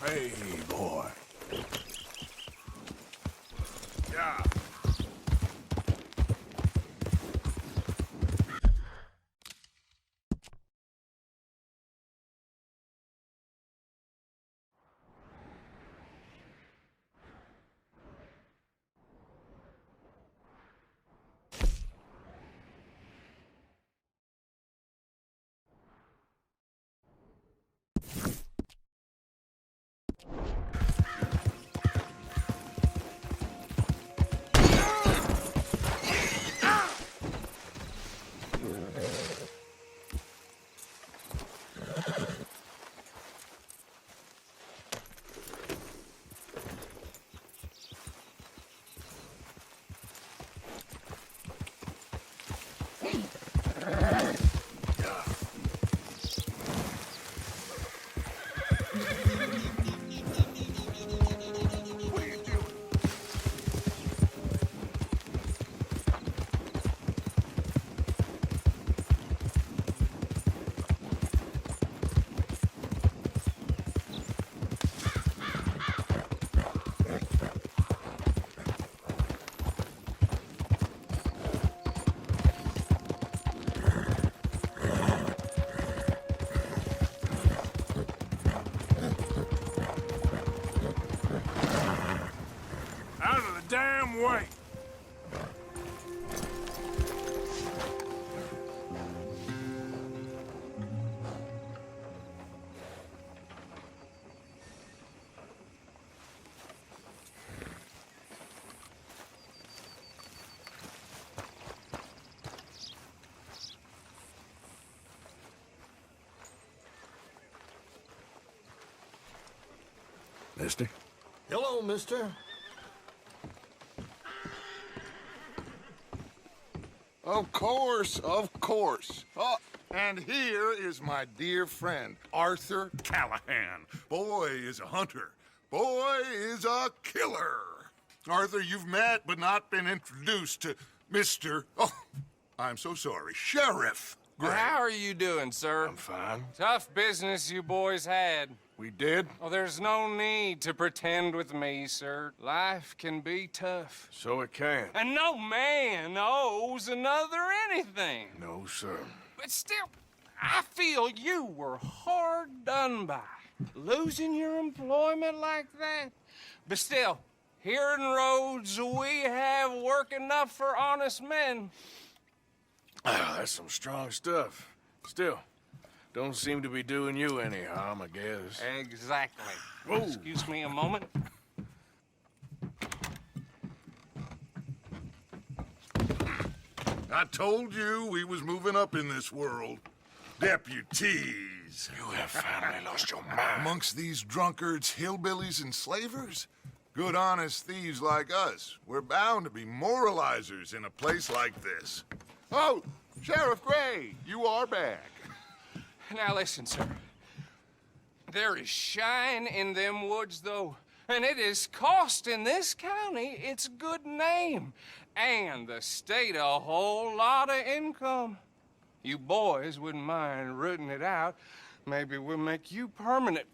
Hey, boy. Yeah. Out of the damn way! Mister? Hello, mister. Of course, of course. Oh, and here is my dear friend, Arthur Callahan. Boy is a hunter. Boy is a killer. Arthur, you've met but not been introduced to Mr. Oh, I'm so sorry, Sheriff Gray. How are you doing, sir? I'm fine. Tough business you boys had. We did? Oh, there's no need to pretend with me, sir. Life can be tough. So it can. And no man owes another anything. No, sir. But still, I feel you were hard done by. Losing your employment like that. But still, here in Rhodes, we have work enough for honest men. Ah, that's some strong stuff. Still, don't seem to be doing you any harm, I guess. Exactly. Whoa. Excuse me a moment. I told you we was moving up in this world. Deputies. You have finally lost your mind. Amongst these drunkards, hillbillies, and slavers? Good, honest thieves like us. We're bound to be moralizers in a place like this. Oh, Sheriff Gray, you are back. Now listen, sir. There is shine in them woods, though, and it is costing this county its good name and the state a whole lot of income. You boys wouldn't mind rooting it out. Maybe we'll make you permanent.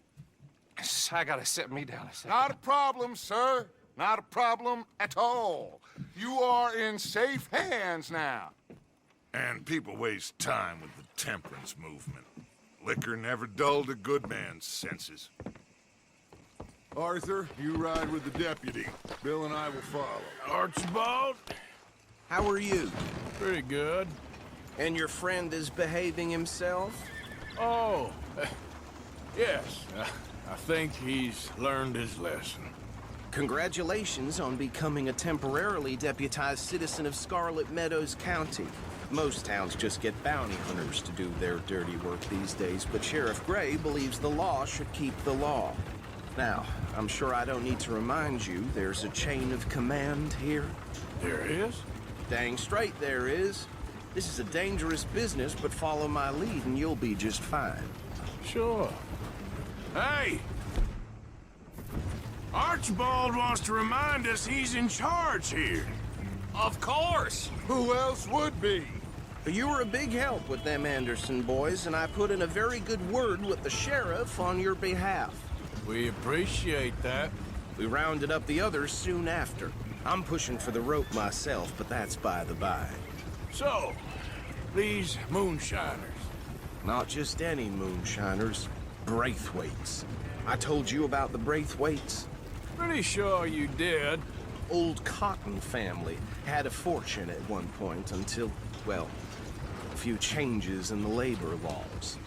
I gotta sit me down a second. Not a problem, sir. Not a problem at all. You are in safe hands now. And people waste time with the temperance movement. Liquor never dulled a good man's senses. Arthur, you ride with the deputy. Bill and I will follow. Archibald? How are you? Pretty good. And your friend is behaving himself? Oh, yes. I think he's learned his lesson. Congratulations on becoming a temporarily deputized citizen of Scarlet Meadows County. Most towns just get bounty hunters to do their dirty work these days, but Sheriff Gray believes the law should keep the law. Now, I'm sure I don't need to remind you there's a chain of command here. There is? Dang straight there is. This is a dangerous business, but follow my lead and you'll be just fine. Sure. Hey! Archibald wants to remind us he's in charge here. Of course. Who else would be? You were a big help with them Anderson boys, and I put in a very good word with the sheriff on your behalf. We appreciate that. We rounded up the others soon after. I'm pushing for the rope myself, but that's by the by. So, these moonshiners. Not just any moonshiners, Braithwaites. I told you about the Braithwaites? Pretty sure you did. Old Cotton family had a fortune at one point until, well, a few changes in the labor laws.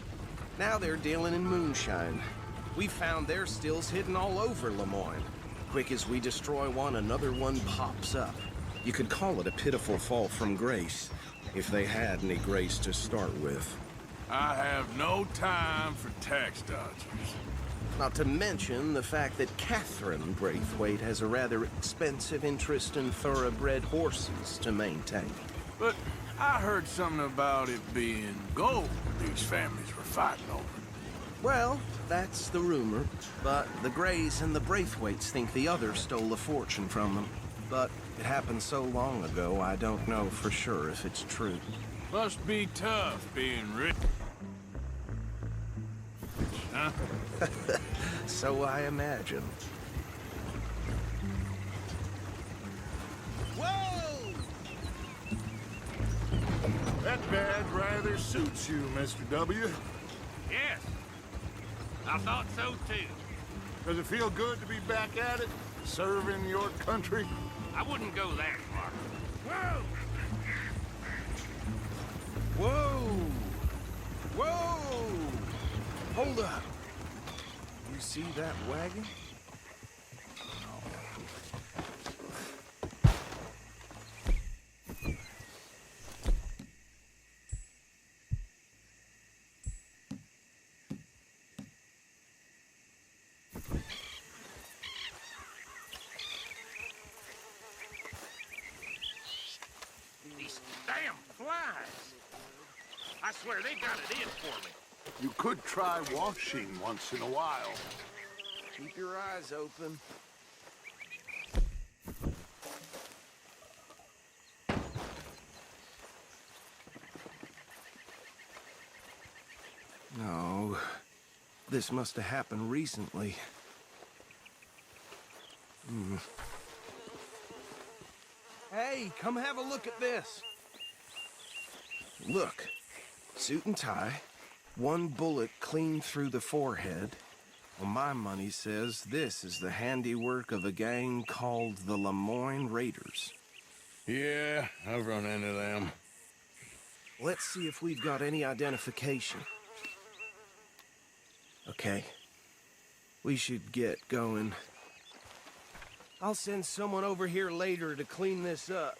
Now they're dealing in moonshine. We found their stills hidden all over Lemoyne. Quick as we destroy one, another one pops up. You could call it a pitiful fall from grace, if they had any grace to start with. I have no time for tax dodgers. Not to mention the fact that Catherine Braithwaite has a rather expensive interest in thoroughbred horses to maintain. But I heard something about it being gold these families were fighting over. Well, that's the rumor, but the Greys and the Braithwaites think the others stole a fortune from them. But it happened so long ago, I don't know for sure if it's true. Must be tough being rich. Huh? So I imagine. Whoa! That badge rather suits you, Mr. W. Yes, I thought so too. Does it feel good to be back at it, serving your country? I wouldn't go that far. Whoa! Whoa! Whoa! Hold up. You see that wagon? These damn flies! I swear they got it in for me. You could try washing once in a while. Keep your eyes open. No, this must have happened recently. Hey, come have a look at this. Look, suit and tie, one bullet clean through the forehead. Well, my money says this is the handiwork of a gang called the Lemoyne Raiders. Yeah, I've run into them. Let's see if we've got any identification. Okay. We should get going. I'll send someone over here later to clean this up.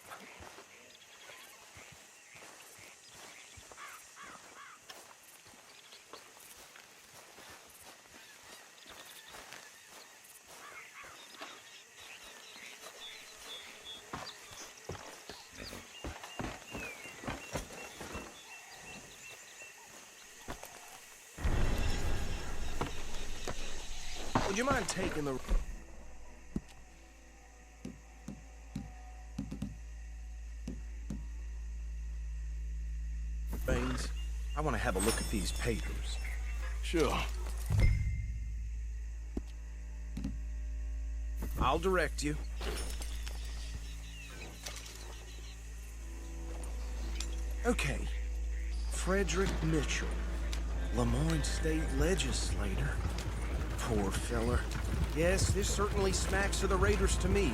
Would you mind taking the... Baines, I want to have a look at these papers. Sure. I'll direct you. Okay. Frederick Mitchell, Lemoyne State Legislator. Poor feller. Yes, this certainly smacks of the Raiders to me.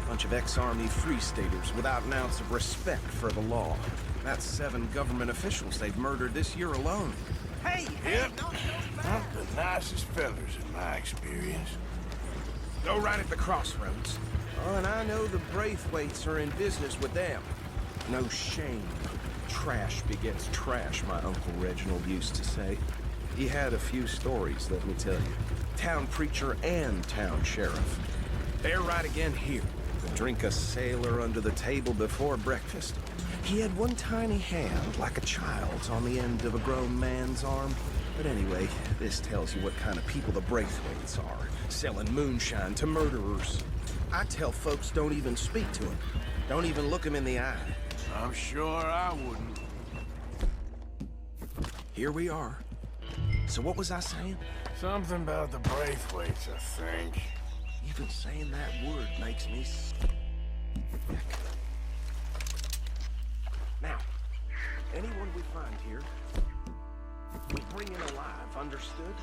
Bunch of ex-Army Free Staters without an ounce of respect for the law. That's 7 government officials they've murdered this year alone. Hey, Yep. Not the nicest fellers in my experience. Go right at the crossroads. Oh, and I know the Braithwaites are in business with them. No shame. Trash begets trash, my Uncle Reginald used to say. He had a few stories, let me tell you. Town preacher and town sheriff. They're right again here. Drink a sailor under the table before breakfast. He had one tiny hand, like a child's, on the end of a grown man's arm. But anyway, this tells you what kind of people the Braithwaites are. Selling moonshine to murderers. I tell folks don't even speak to him. Don't even look him in the eye. I'm sure I wouldn't. Here we are. So what was I saying? Something about the Braithwaites, I think. Even saying that word makes me sick. Now, anyone we find here, we bring in alive, understood?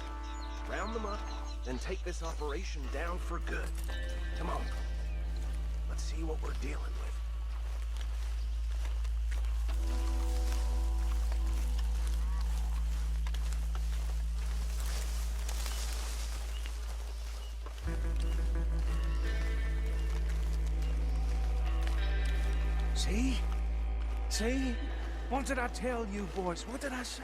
Round them up, then take this operation down for good. Come on. Let's see what we're dealing with. See? See? What did I tell you, boys? What did I say?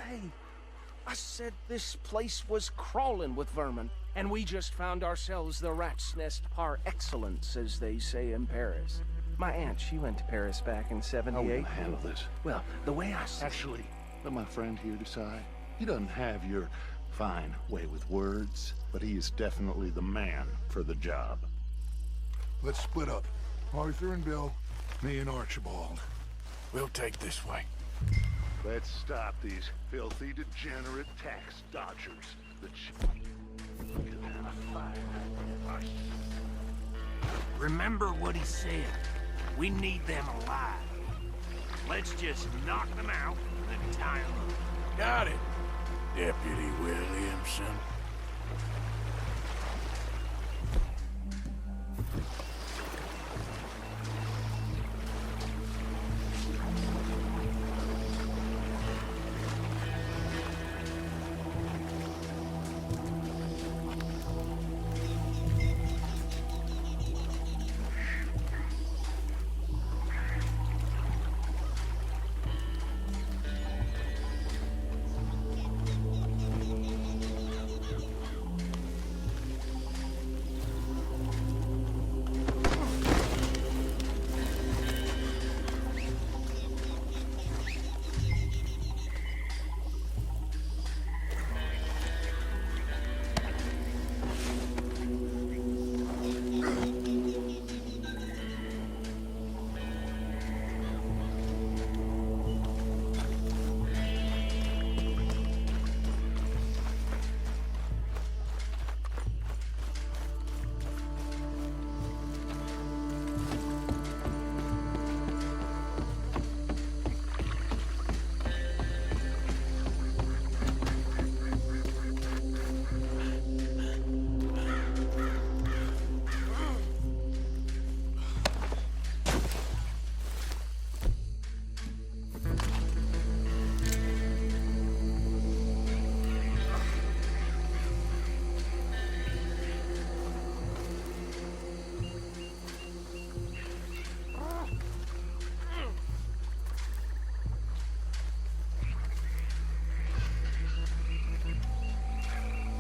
I said this place was crawling with vermin, and we just found ourselves the rat's nest par excellence, as they say in Paris. My aunt, she went to Paris back in How '78. are we gonna handle this? Well, the way I said... Actually, let my friend here decide. He doesn't have your fine way with words, but he is definitely the man for the job. Let's split up. Arthur and Bill, me and Archibald. We'll take this way. Let's stop these filthy, degenerate tax dodgers. Remember what he said. We need them alive. Let's just knock them out and tie them up. Got it, Deputy Williamson.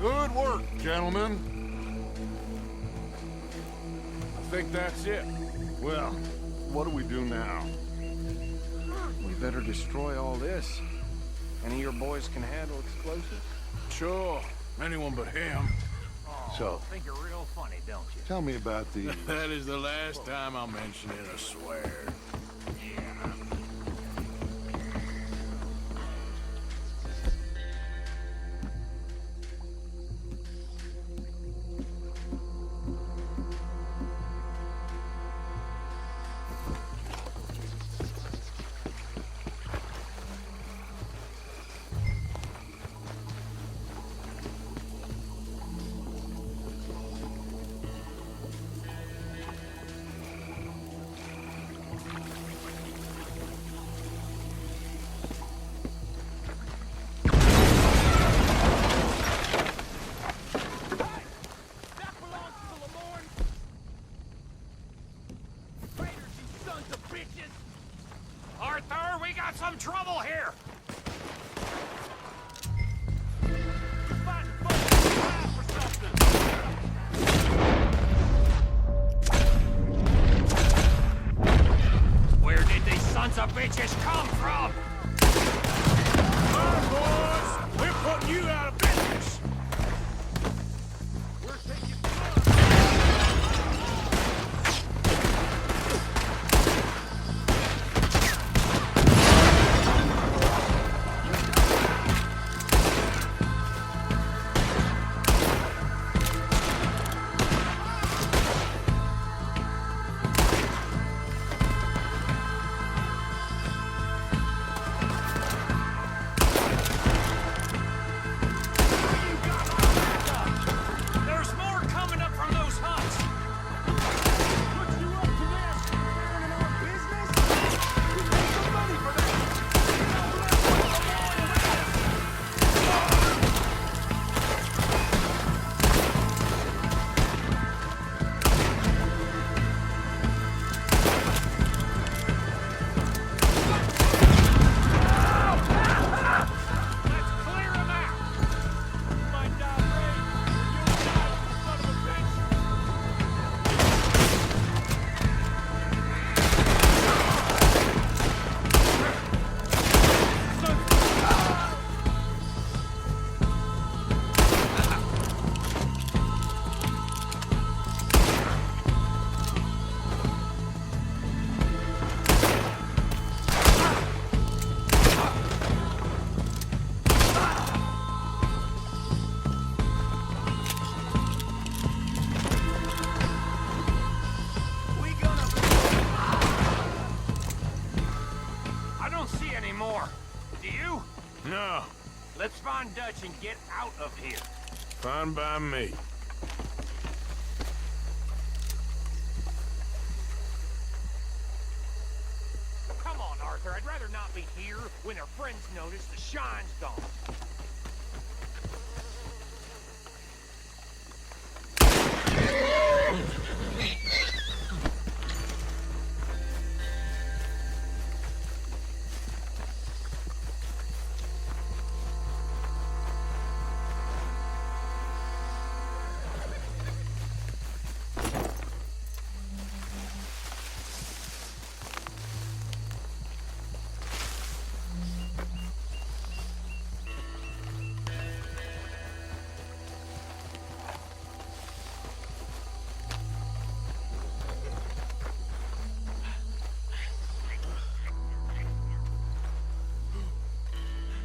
Good work, gentlemen. I think that's it. Well, what do we do now? We better destroy all this. Any of your boys can handle explosives? Sure. Anyone but him. So, Think you're real funny, don't you? tell me about the... That is the last time I'll mention it, I swear. much and get out of here. Fine by me. Come on, Arthur. I'd rather not be here when our friends notice the shine's gone.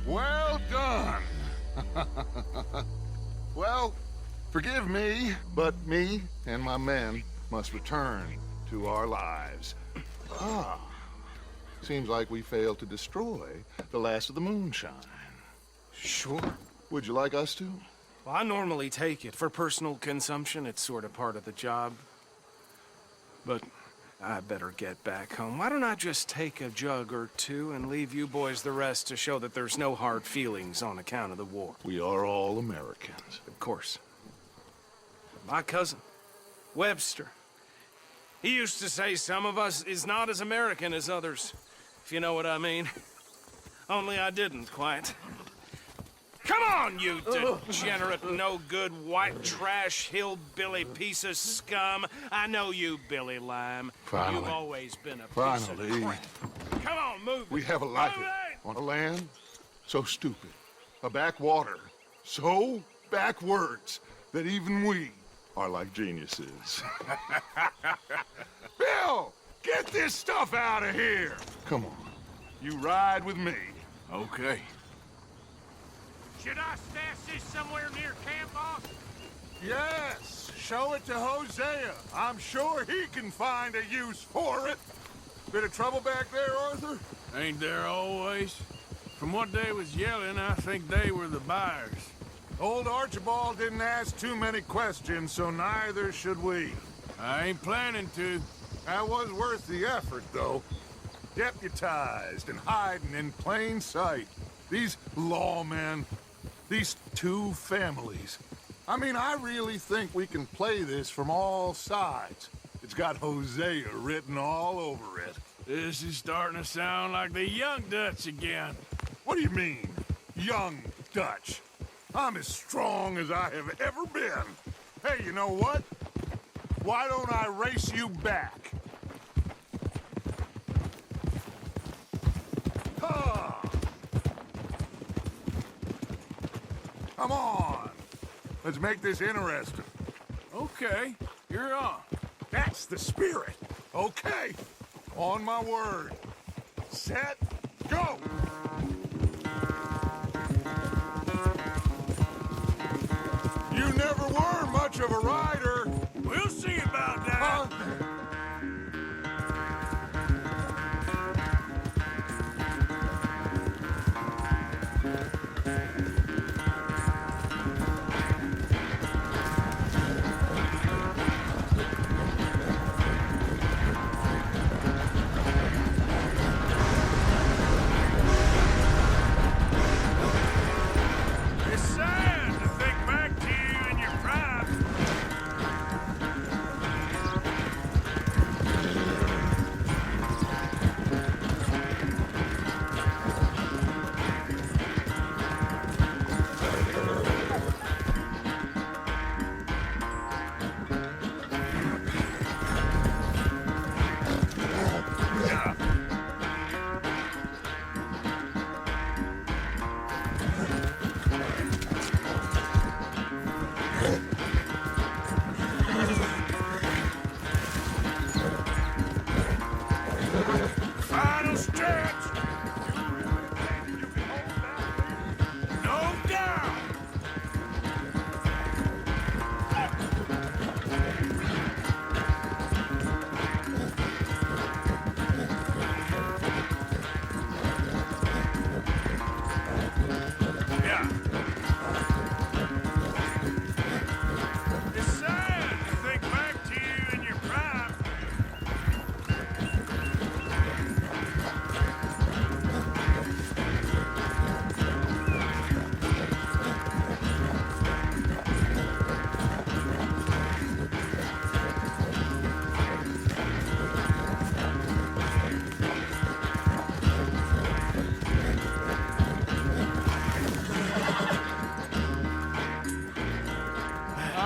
Well done. Well, forgive me, but me and my men must return to our lives. Ah, seems like we failed to destroy the last of the moonshine. Sure. Would you like us to? Well, I normally take it. For personal consumption, it's sort of part of the job. But I better get back home. Why don't I just take a jug or two and leave you boys the rest to show that there's no hard feelings on account of the war? We are all Americans. Of course. My cousin, Webster, he used to say some of us is not as American as others, if you know what I mean. Only I didn't quite. Come on, you degenerate, no-good, white trash, hillbilly piece of scum. I know you, Billy Lime. Finally. You've always been a piece Finally. of crap. Come on, move We it. have a life Move it! on a land so stupid, a backwater so backwards that even we are like geniuses. Bill, get this stuff out of here! Come on, you ride with me. Okay. Should I stash this somewhere near camp, boss? Yes, show it to Hosea. I'm sure he can find a use for it. Bit of trouble back there, Arthur? Ain't there always? From what they was yelling, I think they were the buyers. Old Archibald didn't ask too many questions, so neither should we. I ain't planning to. That was worth the effort, though. Deputized and hiding in plain sight. These lawmen, these two families. I mean, I really think we can play this from all sides. It's got Hosea written all over it. This is starting to sound like the Young Dutch again. What do you mean, young Dutch? I'm as strong as I have ever been. Hey, you know what? Why don't I race you back? Ha! Come on. Let's make this interesting. Okay, you're on. That's the spirit. Okay. On my word. Set, go! You never were much of a rider. We'll see about that. Huh? It's sad to think back to you in your prime.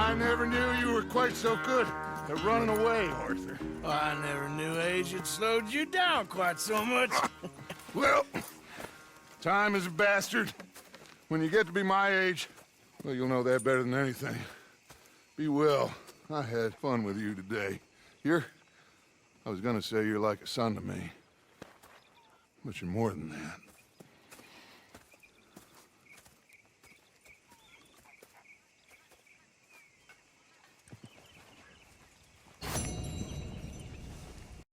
I never knew you were quite so good at running away, Arthur. I never knew age had slowed you down quite so much. Well, time is a bastard. When you get to be my age, well, you'll know that better than anything. Be well. I had fun with you today. I was gonna say you're like a son to me, but you're more than that.